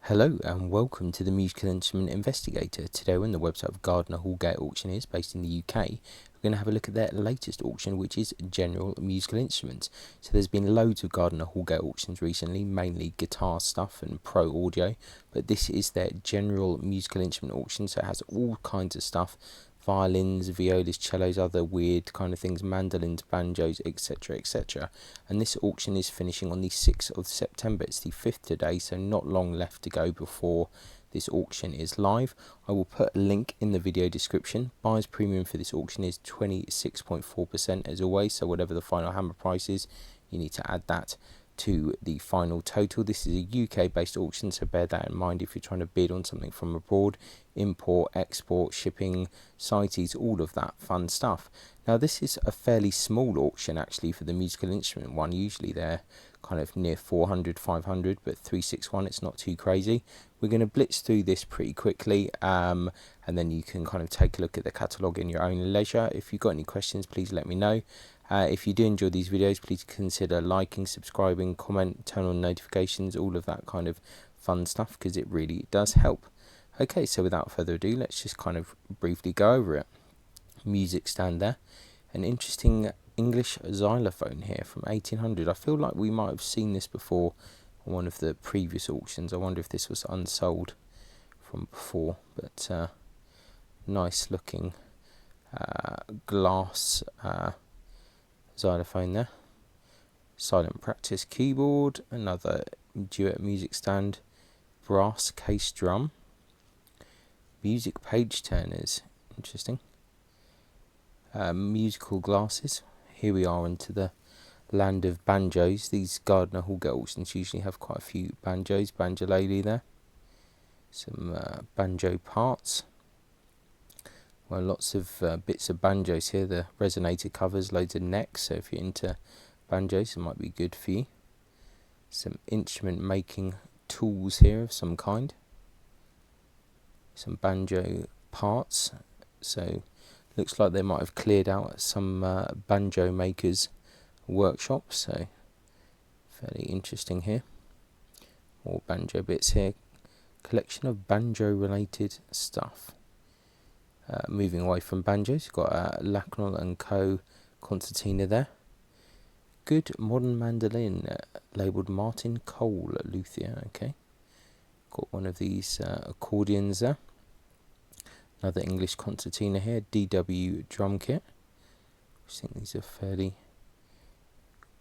Hello and welcome to the Musical Instrument Investigator. Today we're on the website of Gardiner Houlgate Auctioneers based in the UK. We're going to have a look at their latest auction, which is general musical instruments. So there's been loads of Gardiner Houlgate auctions recently, mainly guitar stuff and pro audio, but this is their general musical instrument auction, so it has all kinds of stuff: violins, violas, cellos, other weird kind of things, mandolins, banjos, etc, etc. And this auction is finishing on the 6th of September. It's the 5th today, so not long left to go before this auction is live. I will put a link in the video description. Buyer's premium for this auction is 26.4% as always, so whatever the final hammer price is, you need to add that to the final total. This is a UK based auction, so bear that in mind if you're trying to bid on something from abroad: import, export, shipping, CITES, all of that fun stuff. Now this is a fairly small auction actually for the musical instrument one. Usually they're kind of near 400, 500, but 361, it's not too crazy. We're going to blitz through this pretty quickly, and then you can kind of take a look at the catalogue in your own leisure. If you've got any questions, please let me know. If you do enjoy these videos, please consider liking, subscribing, comment, turn on notifications, all of that kind of fun stuff, because it really does help. Okay, so without further ado, let's just kind of briefly go over it. Music stand there. An interesting English xylophone here from 1800. I feel like we might have seen this before on one of the previous auctions. I wonder if this was unsold from before, but nice looking glass xylophone there. Silent practice keyboard, another duet music stand, brass case drum, music page turners, interesting. Musical glasses. Here we are into the land of banjos. These Gardiner Houlgate auctions usually have quite a few banjos. Banjolele there. Some banjo parts. Well, lots of bits of banjos here. The resonator covers, loads of necks, so if you're into banjos it might be good for you. Some instrument making tools here of some kind. Some banjo parts. So looks like they might have cleared out some banjo makers' workshops, so fairly interesting here. More banjo bits here. Collection of banjo related stuff. Moving away from banjos, you've got Lacknell and Co. concertina there. Good modern mandolin, labelled Martin Cole luthier. Okay, got one of these accordions there. Another English concertina here, DW drum kit. I think these are fairly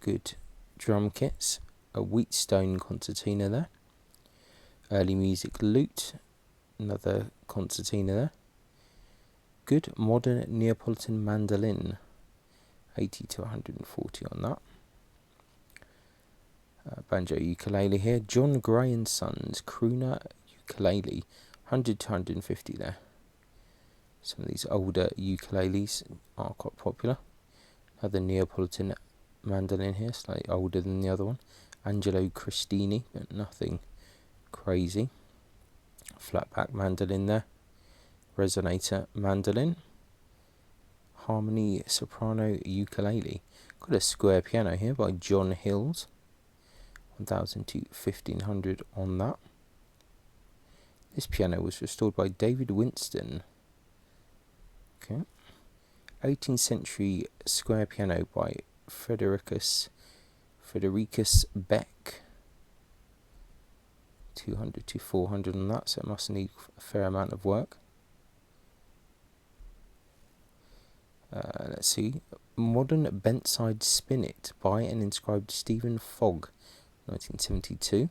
good drum kits. A Wheatstone concertina there. Early music lute, another concertina there. Good modern Neapolitan mandolin, 80 to 140 on that. Banjo ukulele here, John Gray and Sons crooner ukulele, 100 to 150 there. Some of these older ukuleles are quite popular. Another Neapolitan mandolin here, slightly older than the other one. Angelo Christini, but nothing crazy. Flat back mandolin there. Resonator mandolin. Harmony soprano ukulele. Got a square piano here by John Hills. 1000 to 1500 on that. This piano was restored by David Winston. Okay. 18th century square piano by Fredericus Beck. 200 to 400 on that, so it must need a fair amount of work. Let's see. Modern Bentside Spinet by and inscribed Stephen Fogg, 1972.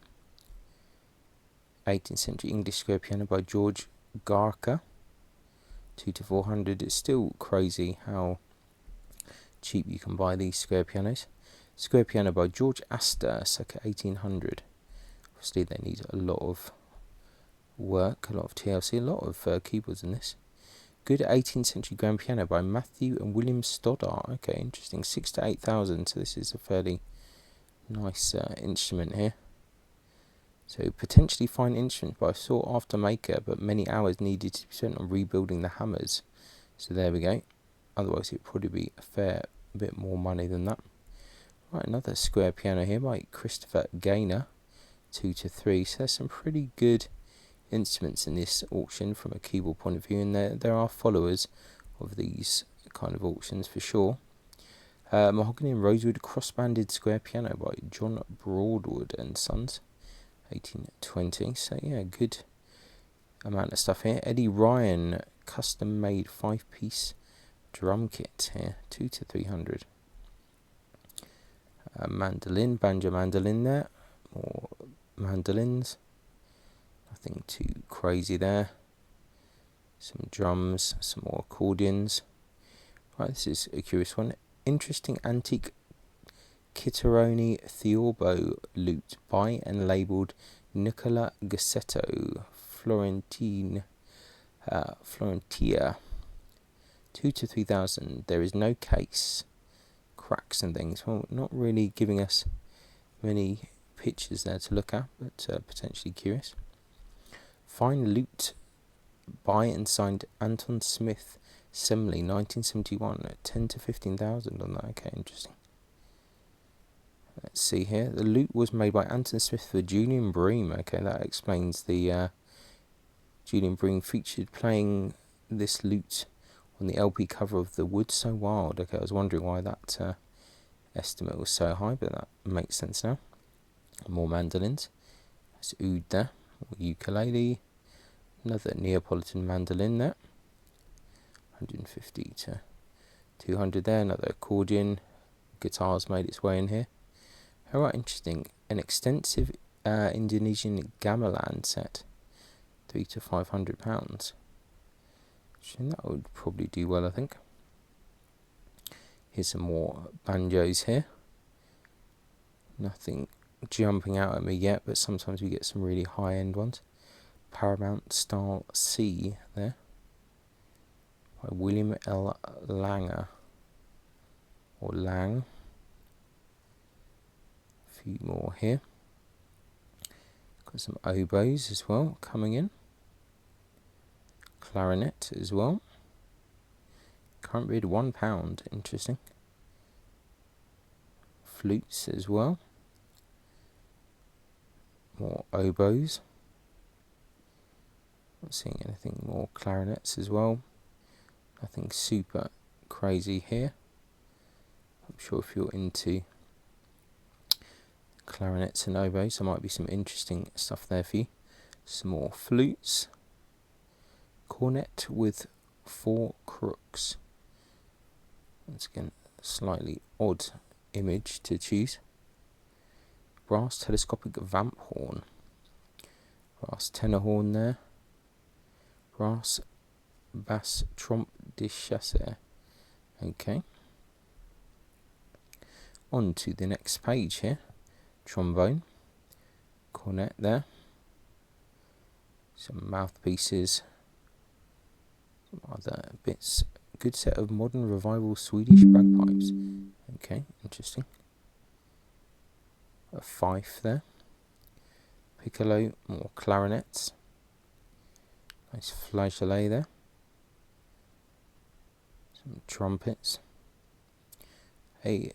18th century English square piano by George Garker. 2 to 400. It's still crazy how cheap you can buy these square pianos. Square piano by George Astor, circa 1800. Obviously they need a lot of work, a lot of TLC, a lot of keyboards in this. Good 18th century grand piano by Matthew and William Stoddart. Okay, interesting. 6 to 8,000. So this is a fairly nice instrument here. So potentially fine instrument by a sought after maker, but many hours needed to be spent on rebuilding the hammers. So there we go. Otherwise it would probably be a fair bit more money than that. Right, another square piano here by Christopher Gaynor. 2 to 3. So there's some pretty good instruments in this auction from a keyboard point of view, and there are followers of these kind of auctions for sure. Mahogany and Rosewood cross-banded square piano by John Broadwood and Sons, 1820. So yeah, good amount of stuff here. Eddie Ryan custom-made 5-piece drum kit here, 2 to 300. Mandolin, banjo mandolin there, more mandolins, nothing too crazy there. Some drums, some more accordions. Right, this is a curious one. Interesting antique Kitteroni Theorbo lute by and labelled Nicola Gussetto, Florentia, 2 to 3,000. There is no case, cracks and things. Well, not really giving us many pictures there to look at, but potentially curious. Fine lute by and signed Anton Smith, Semley, 1971, at 10 to 15,000 on that. Okay, interesting. Let's see here. The lute was made by Anton Smith for Julian Bream. Okay, that explains the Julian Bream featured playing this lute on the LP cover of The Wood So Wild. Okay, I was wondering why that estimate was so high, but that makes sense now. More mandolins. That's oud there. More ukulele. Another Neapolitan mandolin there. 150 to 200 there. Another accordion. Guitar's made its way in here. Alright, interesting. An extensive Indonesian gamelan set. £300 to £500. And that would probably do well, I think. Here's some more banjos here. Nothing jumping out at me yet, but sometimes we get some really high-end ones. Paramount Style C there, by William L. Langer, or Lang. A few more here. Got some oboes as well coming in. Clarinet as well. Current bid £1. Interesting. Flutes as well. More oboes. Not seeing anything more. Clarinets as well. Nothing super crazy here. I'm sure if you're into clarinets and oboes, there might be some interesting stuff there for you. Some more flutes. Cornet with 4 crooks. Once again, slightly odd image to choose. Brass telescopic vamp horn. Brass tenor horn there. Brass bass trompe de chasse. Okay. On to the next page here. Trombone. Cornet there. Some mouthpieces. Some other bits. Good set of modern revival Swedish bagpipes. Okay, interesting. A fife there. Piccolo, more clarinets. Nice flageolet there. Some trumpets. A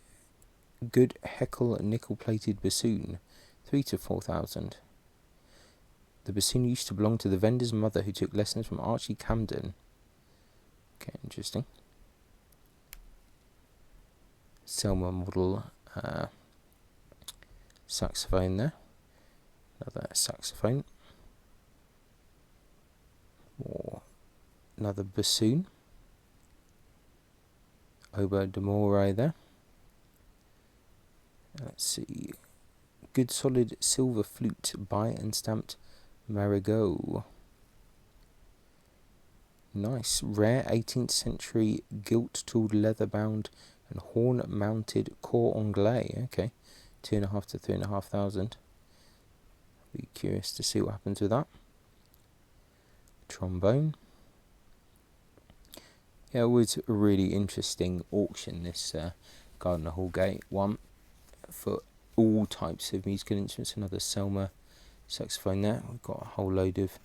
good Heckel nickel-plated bassoon, 3 to 4,000. The bassoon used to belong to the vendor's mother, who took lessons from Archie Camden. Okay, interesting. Selma model saxophone there. Another saxophone. Or another bassoon. Oboe d'amore there. Let's see. Good solid silver flute by and stamped Marigot. Nice. Rare 18th century gilt-tooled leather-bound and horn-mounted cor anglais. Okay. 2,500 to 3,500. Be curious to see what happens with that. Trombone. Yeah, it was a really interesting auction, this Gardiner Houlgate one, for all types of musical instruments. Another Selma saxophone there. We've got a whole load of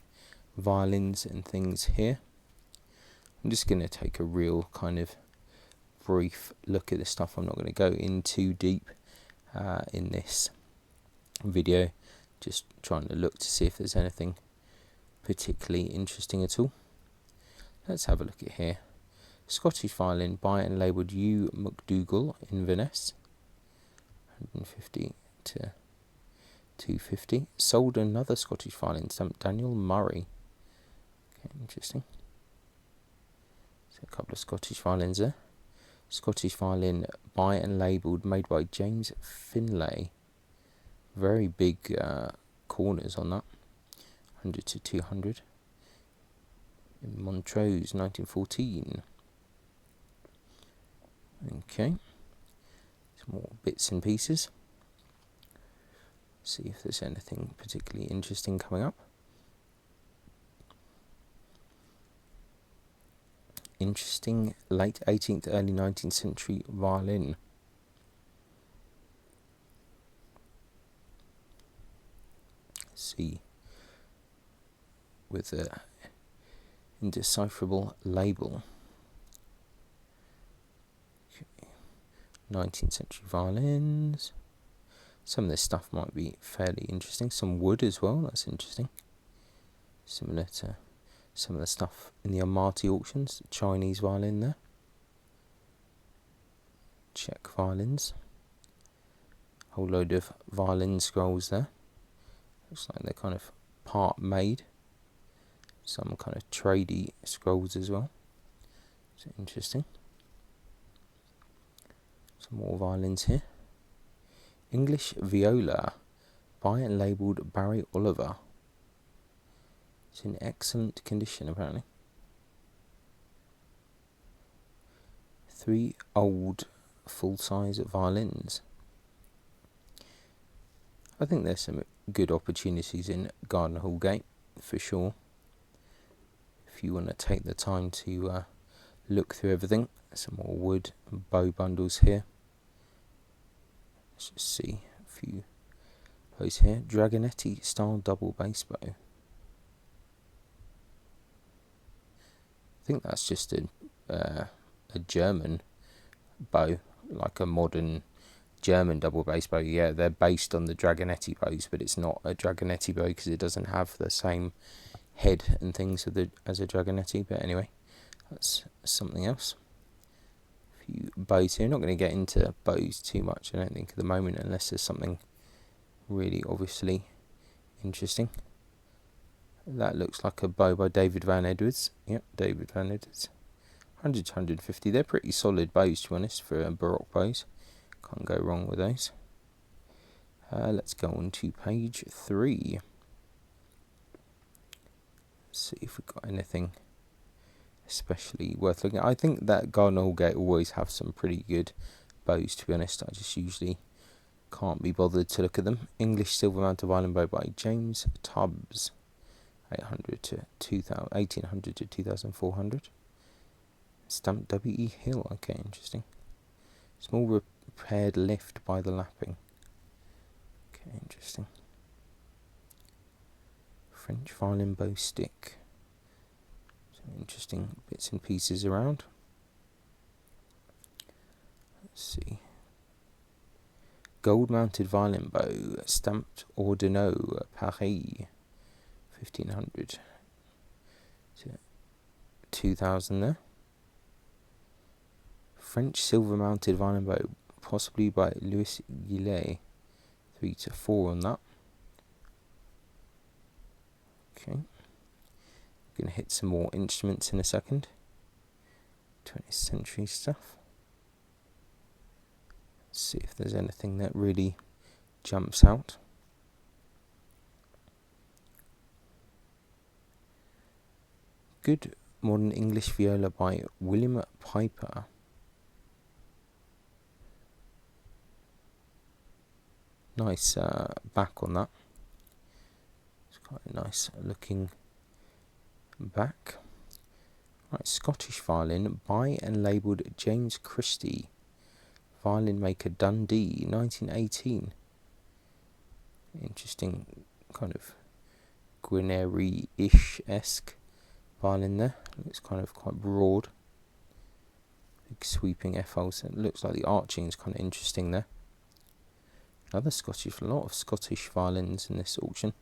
violins and things here. I'm just going to take a real kind of brief look at this stuff. I'm not going to go in too deep in this video. Just trying to look to see if there's anything particularly interesting at all. Let's have a look at here. Scottish violin by and labelled U. McDougall, Inverness, 150 to 250. Sold another Scottish violin stamped Daniel Murray. Okay, interesting. So a couple of Scottish violins there. Scottish violin by and labelled, made by James Finlay. Very big corners on that. 100 to 200. In Montrose, 1914. Okay. Some more bits and pieces. See if there's anything particularly interesting coming up. Interesting late 18th, early 19th century violin. See, with a indecipherable label. Okay. 19th century violins. Some of this stuff might be fairly interesting. Some wood as well, that's interesting. Similar to some of the stuff in the Amati auctions. Chinese violin there. Czech violins. Whole load of violin scrolls there. Looks like they're kind of part made. Some kind of tradey scrolls as well. So interesting. Some more violins here. English viola by and labelled Barry Oliver. It's in excellent condition apparently. 3 old full-size violins. I think there's some good opportunities in Gardiner Houlgate for sure. If you want to take the time to look through everything. Some more wood and bow bundles here. Let's just see a few bows here. Dragonetti style double bass bow. I think that's just a German bow, like a modern German double bass bow. Yeah, they're based on the Dragonetti bows, but it's not a Dragonetti bow because it doesn't have the same head and things as a Dragonetti. But anyway, that's something else. A few bows here. Not going to get into bows too much, I don't think, at the moment, unless there's something really obviously interesting. That looks like a bow by David Van Edwards. Yep, David Van Edwards. 100 to 150. They're pretty solid bows, to be honest, for Baroque bows. Can't go wrong with those. Let's go on to page 3. See if we've got anything especially worth looking at. I think that Gardiner Houlgate always have some pretty good bows, to be honest. I just usually can't be bothered to look at them. English silver mounted violin bow by James Tubbs. 800 to 2000, 1800 to 2400. Stamped W.E. Hill. Okay, interesting. Small repaired lift by the lapping. Okay, interesting. French violin bow stick. Some interesting bits and pieces around. Let's see. Gold mounted violin bow, stamped Ordinaux, Paris. 1500 to 2000 there. French silver mounted violin bow, possibly by Louis Gillet. 3 to 4 on that. Okay. Going to hit some more instruments in a second. 20th century stuff. Let's see if there's anything that really jumps out. Good modern English viola by William Piper. Nice back on that. It's quite a nice looking back. Right, Scottish violin by and labelled James Christie. Violin maker Dundee, 1918. Interesting kind of Guarneri-ish-esque violin there. Looks kind of quite broad. Big sweeping F-holes. It looks like the arching is kind of interesting there. Another Scottish, a lot of Scottish violins in this auction.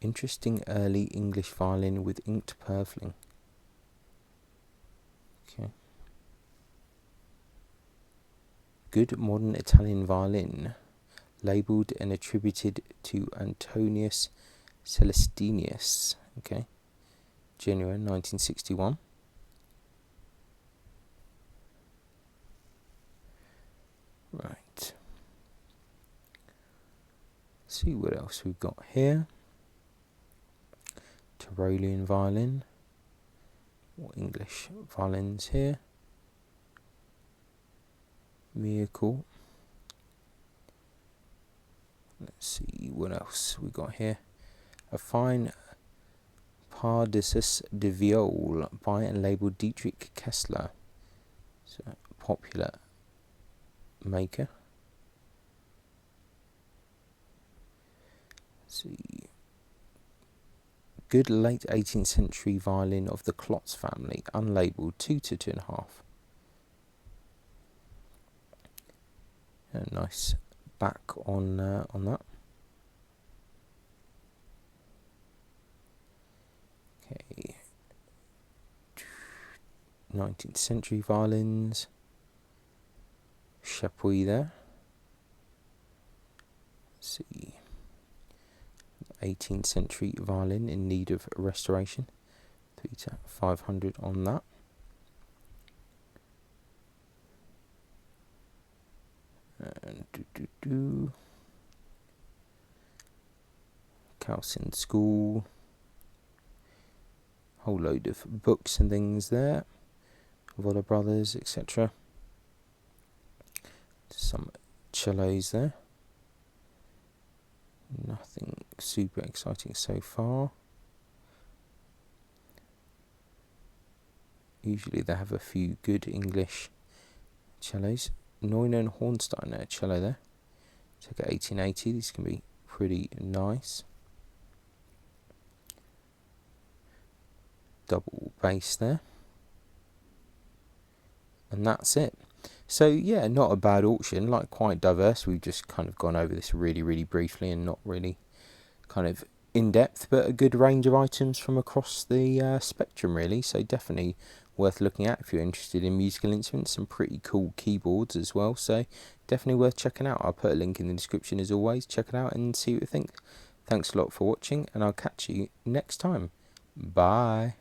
Interesting early English violin with inked purfling. Okay. Good modern Italian violin, labelled and attributed to Antonius Celestinius. Okay. Genoa, 1961. Right. See what else we've got here. Tyrolean violin. What English violins here? Miracle. Let's see what else we got here. A fine Pardisus de Viol by and labelled Dietrich Kessler. So popular maker. Let's see. Good late 18th century violin of the Klotz family, unlabelled, 2 to 2.5. A nice back on that. Okay. 19th century violins. Chapuis there. Let's see. 18th century violin in need of restoration. 3 to 500 on that. And Calcin School. Whole load of books and things there. Voller Brothers, etc. Some cellos there. Nothing super exciting so far. Usually they have a few good English cellos. Neumann Hornstein cello there. Took at 1880. These can be pretty nice. Double bass there. And that's it. So yeah, not a bad auction, like quite diverse. We've just kind of gone over this really briefly and not really kind of in depth, but a good range of items from across the spectrum really. So definitely worth looking at if you're interested in musical instruments. Some pretty cool keyboards as well, so definitely worth checking out. I'll put a link in the description as always. Check it out and see what you think. Thanks a lot for watching, and I'll catch you next time. Bye.